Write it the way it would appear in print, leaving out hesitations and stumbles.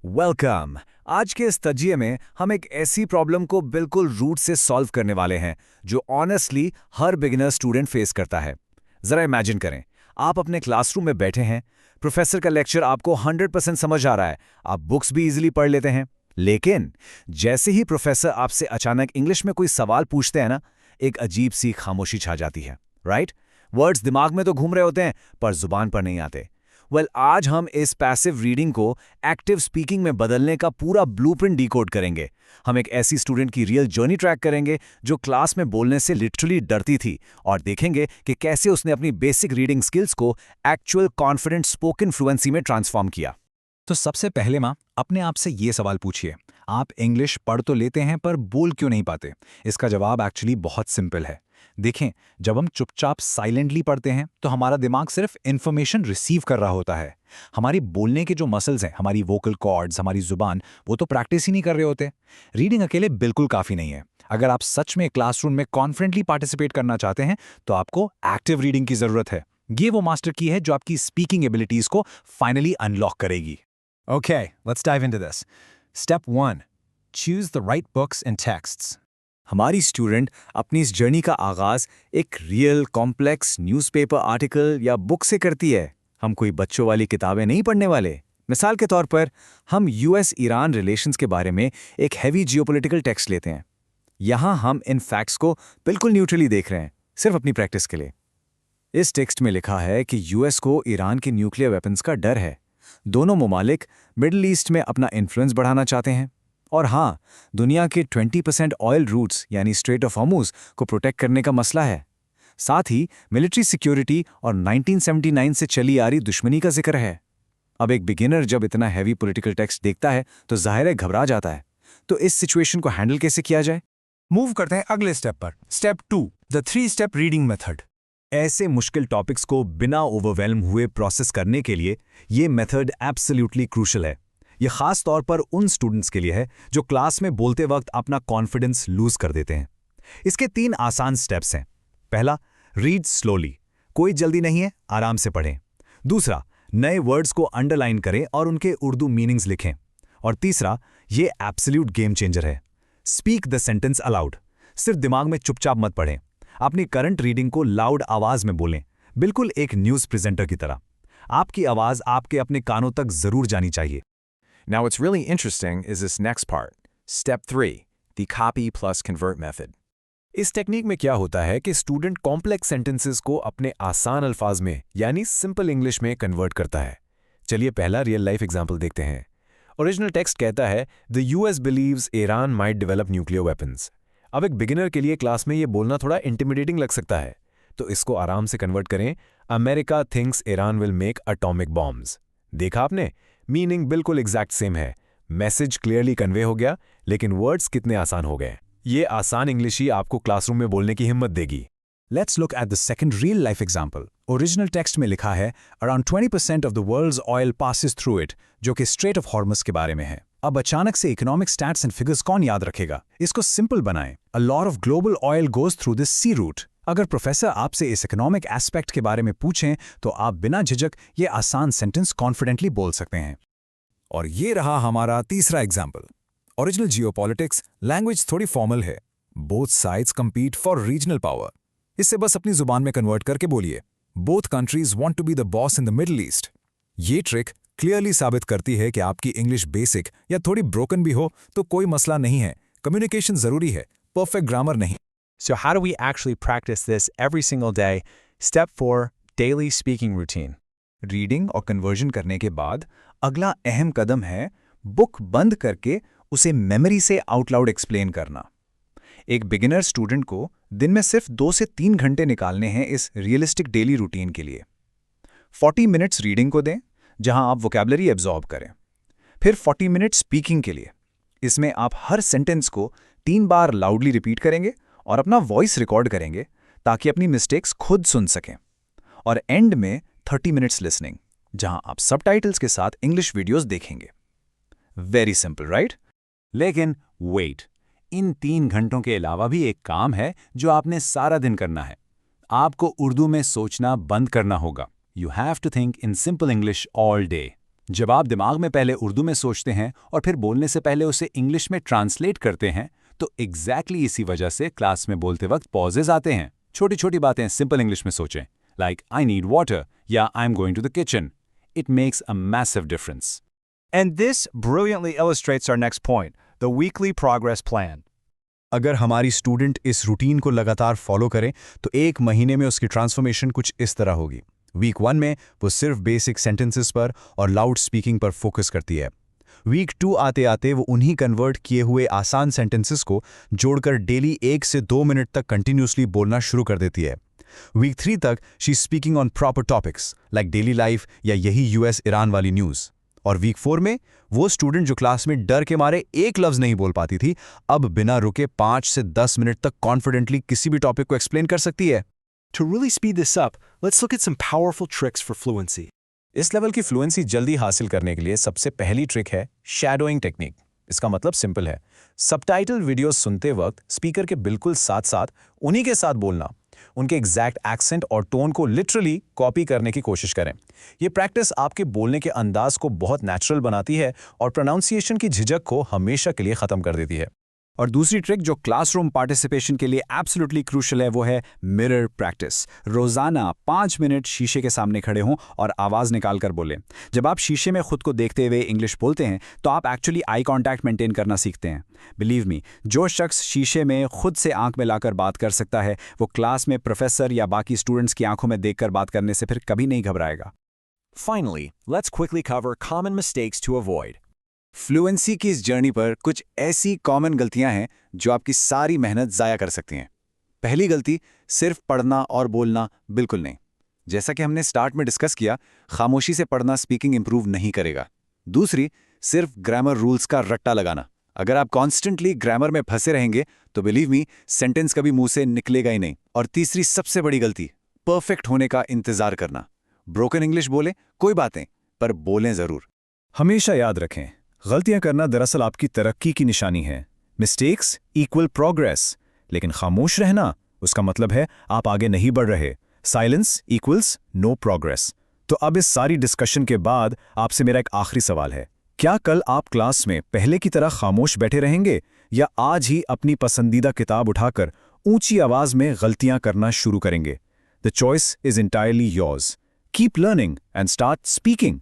Welcome. आज के इस तजिए में हम एक ऐसी प्रॉब्लम को बिल्कुल रूट से सॉल्व करने वाले हैं जो ऑनेस्टली हर बिगिनर स्टूडेंट फेस करता है। जरा इमेजिन करें, आप अपने क्लासरूम में बैठे हैं, प्रोफेसर का लेक्चर आपको 100% समझ आ रहा है, आप बुक्स भी इजीली पढ़ लेते हैं, लेकिन जैसे ही प्रोफेसर आपसे अचानक इंग्लिश में कोई सवाल पूछते हैं ना, एक अजीब सी खामोशी छा जाती है, राइट? वर्ड्स दिमाग में तो घूम रहे होते हैं पर जुबान पर नहीं आते। आज हम इस पैसिव रीडिंग को एक्टिव स्पीकिंग में बदलने का पूरा ब्लूप्रिंट डिकोड करेंगे। हम एक ऐसी स्टूडेंट की रियल जर्नी ट्रैक करेंगे जो क्लास में बोलने से लिटरली डरती थी, और देखेंगे कि कैसे उसने अपनी बेसिक रीडिंग स्किल्स को एक्चुअल कॉन्फिडेंट स्पोकन फ्लुएंसी में ट्रांसफॉर्म किया। तो सबसे पहले माँ अपने आप से ये सवाल पूछिए, आप इंग्लिश पढ़ तो लेते हैं पर बोल क्यों नहीं पाते? इसका जवाब एक्चुअली बहुत सिंपल है। देखें, जब हम चुपचाप साइलेंटली पढ़ते हैं तो हमारा दिमाग सिर्फ इन्फॉर्मेशन रिसीव कर रहा होता है। हमारी बोलने के जो मसल्स हैं, हमारी वोकल कॉर्ड्स, हमारी जुबान, वो तो प्रैक्टिस ही नहीं कर रहे होते। रीडिंग अकेले बिल्कुल काफ़ी नहीं है। अगर आप सच में क्लासरूम में कॉन्फिडेंटली पार्टिसिपेट करना चाहते हैं तो आपको एक्टिव रीडिंग की ज़रूरत है। ये वो मास्टर की है जो आपकी स्पीकिंग एबिलिटीज़ को फाइनली अनलॉक करेगी। Okay, let's dive into this. Step 1. Choose the right books and texts. हमारी स्टूडेंट अपनी इस जर्नी का आगाज एक रियल कॉम्प्लेक्स न्यूज़पेपर आर्टिकल या बुक से करती है। हम कोई बच्चों वाली किताबें नहीं पढ़ने वाले। मिसाल के तौर पर हम यूएस ईरान रिलेशंस के बारे में एक हैवी जियोपॉलिटिकल टेक्स्ट लेते हैं। यहाँ हम इन फैक्ट्स को बिल्कुल न्यूट्रली देख रहे हैं, सिर्फ अपनी प्रैक्टिस के लिए। इस टेक्स्ट में लिखा है कि यूएस को ईरान के न्यूक्लियर वेपन्स का डर है। दोनों ममालिक मिडिल ईस्ट में अपना इन्फ्लुएंस बढ़ाना चाहते हैं, और हाँ, दुनिया के 20% ऑयल रूट्स यानी स्ट्रेट ऑफ हॉर्मुज को प्रोटेक्ट करने का मसला है। साथ ही मिलिट्री सिक्योरिटी और 1979 से चली आ रही दुश्मनी का जिक्र है। अब एक बिगिनर जब इतना हैवी पॉलिटिकल टेक्स्ट देखता है तो जाहिर है घबरा जाता है। तो इस सिचुएशन को हैंडल कैसे किया जाए? मूव करते हैं अगले स्टेप पर। Step 2. The 3 step reading method. ऐसे मुश्किल टॉपिक्स को बिना ओवरवेल्म हुए प्रोसेस करने के लिए ये मेथड एब्सोल्युटली क्रूशल है। ये खास तौर पर उन स्टूडेंट्स के लिए है जो क्लास में बोलते वक्त अपना कॉन्फिडेंस लूज कर देते हैं। इसके 3 आसान स्टेप्स हैं। पहला, रीड स्लोली, कोई जल्दी नहीं है, आराम से पढ़ें। दूसरा, नए वर्ड्स को अंडरलाइन करें और उनके उर्दू मीनिंग्स लिखें। और तीसरा, ये एब्सोल्यूट गेम चेंजर है, स्पीक द सेंटेंस अलाउड। सिर्फ दिमाग में चुपचाप मत पढ़ें, अपनी करंट रीडिंग को लाउड आवाज में बोलें, बिल्कुल एक न्यूज़ प्रेजेंटर की तरह। आपकी आवाज आपके अपने कानों तक जरूर जानी चाहिए। Now what's really interesting is this next part. Step 3. The copy plus convert method. इस टेक्निक में क्या होता है कि स्टूडेंट कॉम्प्लेक्स सेंटेंसेस को अपने आसान अल्फाज में यानी सिंपल इंग्लिश में कन्वर्ट करता है। चलिए पहला रियल लाइफ एग्जांपल देखते हैं। ओरिजिनल टेक्स्ट कहता है the US believes Iran might develop nuclear weapons. अब एक बिगिनर के लिए क्लास में ये बोलना थोड़ा इंटिमिडेटिंग लग सकता है, तो इसको आराम से कन्वर्ट करें, America thinks Iran will make atomic bombs. देखा आपने, मीनिंग बिल्कुल एग्जैक्ट सेम है, मैसेज क्लियरली कन्वे हो गया, लेकिन वर्ड्स कितने आसान हो गए। ये आसान इंग्लिश ही आपको क्लासरूम में बोलने की हिम्मत देगी। Let's look at the second real life example. Original text में लिखा है around 20% of the world's oil passes through it, जो कि स्ट्रेट ऑफ हॉर्मस के बारे में है। अब अचानक से इकोनॉमिक स्टैट्स एंड फिगर्स कौन याद रखेगा? इसको सिंपल बनाएं, a lot of global oil goes through this sea route. अगर प्रोफेसर आपसे इस इकोनॉमिक एस्पेक्ट के बारे में पूछें तो आप बिना झिझक ये आसान सेंटेंस कॉन्फिडेंटली बोल सकते हैं। और ये रहा हमारा तीसरा एग्जाम्पल। ओरिजिनल जियोपॉलिटिक्स लैंग्वेज थोड़ी फॉर्मल है, both sides compete for regional power. इससे बस अपनी जुबान में कन्वर्ट करके बोलिए, both countries want to be the boss in the Middle East. ये ट्रिक क्लियरली साबित करती है कि आपकी इंग्लिश बेसिक या थोड़ी ब्रोकन भी हो तो कोई मसला नहीं है, कम्युनिकेशन जरूरी है, परफेक्ट ग्रामर नहीं। So how do we actually practice this every single day? Step 4. Daily speaking routine. Reading और कन्वर्जन करने के बाद अगला अहम कदम है बुक बंद करके उसे मेमोरी से आउट लाउड एक्सप्लेन करना। एक बिगिनर स्टूडेंट को दिन में सिर्फ 2 से 3 घंटे निकालने हैं इस रियलिस्टिक डेली रूटीन के लिए। 40 मिनट्स रीडिंग को दें, जहां आप वोकैबुलरी एब्जॉर्ब करें। फिर 40 मिनट स्पीकिंग के लिए। इसमें आप हर सेंटेंस को 3 बार लाउडली रिपीट करेंगे और अपना वॉइस रिकॉर्ड करेंगे ताकि अपनी मिस्टेक्स खुद सुन सकें। और एंड में 30 मिनट्स लिसनिंग, जहां आप सबटाइटल्स के साथ इंग्लिश वीडियोस देखेंगे। Very simple, right? लेकिन वेट, इन 3 घंटों के अलावा भी एक काम है जो आपने सारा दिन करना है। आपको उर्दू में सोचना बंद करना होगा। You have to think in simple English all day. जब आप दिमाग में पहले उर्दू में सोचते हैं और फिर बोलने से पहले उसे इंग्लिश में ट्रांसलेट करते हैं तो एग्जैक्टली इसी वजह से क्लास में बोलते वक्त पॉजेज आते हैं। छोटी छोटी बातें सिंपल इंग्लिश में सोचें, लाइक आई नीड वाटर या I am going to the kitchen. It makes a massive difference. And this brilliantly illustrates our next point, the weekly progress plan. अगर हमारी स्टूडेंट इस रूटीन को लगातार फॉलो करें तो एक महीने में उसकी ट्रांसफॉर्मेशन कुछ इस तरह होगी। वीक 1 में वो सिर्फ बेसिक सेंटेंसेस पर और लाउड स्पीकिंग पर फोकस करती है। वीक 2 आते आते वो उन्हीं कन्वर्ट किए हुए आसान सेंटेंसेस को जोड़कर डेली 1 से 2 मिनट तक कंटिन्यूसली बोलना शुरू कर देती है। वीक 3 तक she is speaking on proper topics like daily life या यही यूएस ईरान वाली न्यूज़। और वीक 4 में वो स्टूडेंट जो क्लास में डर के मारे एक लफ्ज नहीं बोल पाती थी, अब बिना रुके 5 से 10 मिनट तक कॉन्फिडेंटली किसी भी टॉपिक को एक्सप्लेन कर सकती है। To really speed this up, let's look at some powerful tricks for fluency. इस लेवल की फ्लुएंसी जल्दी हासिल करने के लिए सबसे पहली ट्रिक है शैडोइंग टेक्निक। इसका मतलब सिंपल है, सबटाइटल वीडियो सुनते वक्त स्पीकर के बिल्कुल साथ साथ उन्हीं के साथ बोलना, उनके एग्जैक्ट एक्सेंट और टोन को लिटरली कॉपी करने की कोशिश करें। ये प्रैक्टिस आपके बोलने के अंदाज को बहुत नेचुरल बनाती है और प्रोनाउंसिएशन की झिझक को हमेशा के लिए ख़त्म कर देती है। और दूसरी ट्रिक जो क्लासरूम पार्टिसिपेशन के लिए एब्सोल्युटली क्रूशियल है वो है मिरर प्रैक्टिस। रोजाना 5 मिनट शीशे के सामने खड़े हों और आवाज़ निकाल कर बोलें। जब आप शीशे में खुद को देखते हुए इंग्लिश बोलते हैं तो आप एक्चुअली आई कांटेक्ट मेंटेन करना सीखते हैं। बिलीव मी, जो शख्स शीशे में खुद से आंख मिलाकर बात कर सकता है वो क्लास में प्रोफेसर या बाकी स्टूडेंट्स की आंखों में देखकर बात करने से फिर कभी नहीं घबराएगा। Finally, let's quickly cover common mistakes to avoid. Fluency की इस जर्नी पर कुछ ऐसी कॉमन गलतियां हैं जो आपकी सारी मेहनत ज़ाया कर सकती हैं। पहली गलती, सिर्फ पढ़ना और बोलना बिल्कुल नहीं। जैसा कि हमने स्टार्ट में डिस्कस किया, खामोशी से पढ़ना स्पीकिंग इंप्रूव नहीं करेगा। दूसरी, सिर्फ ग्रामर रूल्स का रट्टा लगाना। अगर आप कॉन्स्टेंटली ग्रामर में फंसे रहेंगे तो बिलीव मी, सेंटेंस कभी मुंह से निकलेगा ही नहीं। और तीसरी सबसे बड़ी गलती, परफेक्ट होने का इंतजार करना। ब्रोकन इंग्लिश बोले कोई बात नहीं, पर बोलें ज़रूर। हमेशा याद रखें, गलतियां करना दरअसल आपकी तरक्की की निशानी है। मिस्टेक्स इक्वल प्रोग्रेस, लेकिन खामोश रहना उसका मतलब है आप आगे नहीं बढ़ रहे। Silence equals no progress. तो अब इस सारी डिस्कशन के बाद आपसे मेरा एक आखिरी सवाल है, क्या कल आप क्लास में पहले की तरह खामोश बैठे रहेंगे या आज ही अपनी पसंदीदा किताब उठाकर ऊंची आवाज में गलतियां करना शुरू करेंगे? The choice is entirely yours. Keep learning and start speaking.